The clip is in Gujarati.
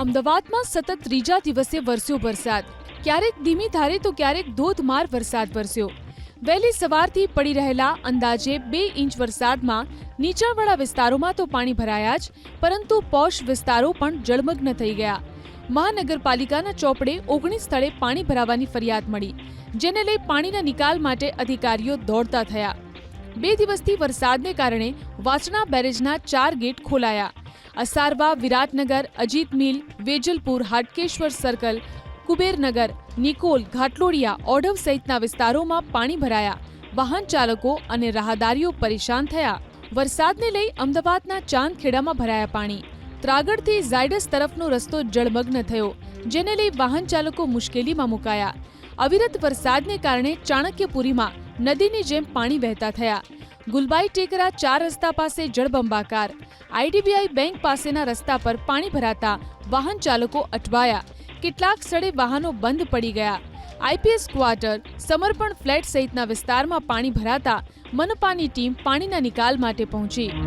અમદાવાદમાં સતત ત્રીજા દિવસે વરસ્યો વરસાદ। ક્યારેક ધીમી ધારે તો ક્યારેક ધોધમાર વરસાદ વરસ્યો। વહેલી સવારથી પડી રહેલા અંદાજે 2 ઇંચ વરસાદમાં નીચાણવાળા વિસ્તારોમાં તો પાણી ભરાયા જ, પરંતુ પોશ વિસ્તારો પણ જળમગ્ન થઈ ગયા। મહાનગરપાલિકાના ચોપડે 19 સ્થળે પાણી ભરાવાની ફરિયાદ મળી, જેને લઈ પાણીના નિકાલ માટે અધિકારીઓ દોડતા થયા। 2 દિવસથી વરસાદને કારણે વાસણા બેરેજના 4 ગેટ ખોલાયા। અસારવા, વિરાટનગર, અજીત મિલ, વેજલપુર, હાટકેશ્વર સર્કલ, કુબેરનગર, નિકોલ, ઘાટલોડિયા, ઓઢવ સહિતના વિસ્તારોમાં પાણી ભરાયા। વાહન ચાલકો અને રાહદારીઓ પરેશાન થયા। વરસાદને લઈ અમદાવાદના ચાંદખેડામાં ભરાયા પાણી। ત્રાગડથી ઝાયડસ તરફનો રસ્તો જળમગ્ન થયો, જેને લઈ વાહન ચાલકો મુશ્કેલીમાં મુકાયા। અવિરત વરસાદને કારણે ચાણક્યપુરીમાં નદીની જેમ પાણી વહેતા થયા। ગુલબાઈ ટેકરા 4 રસ્તા પાસે જળબંબાકાર। આઈડીબીઆઈ બેંક પાસેના રસ્તા પર પાણી ભરાતા વાહન ચાલકો અટવાયા। કેટલાક સ્થળે વાહનો બંધ પડી ગયા। આઈપીએસ ક્વાર્ટર, સમર્પણ ફ્લેટ સહિતના વિસ્તારમાં પાણી ભરાતા મનપાની ટીમ પાણીના નિકાલ માટે પહોંચી।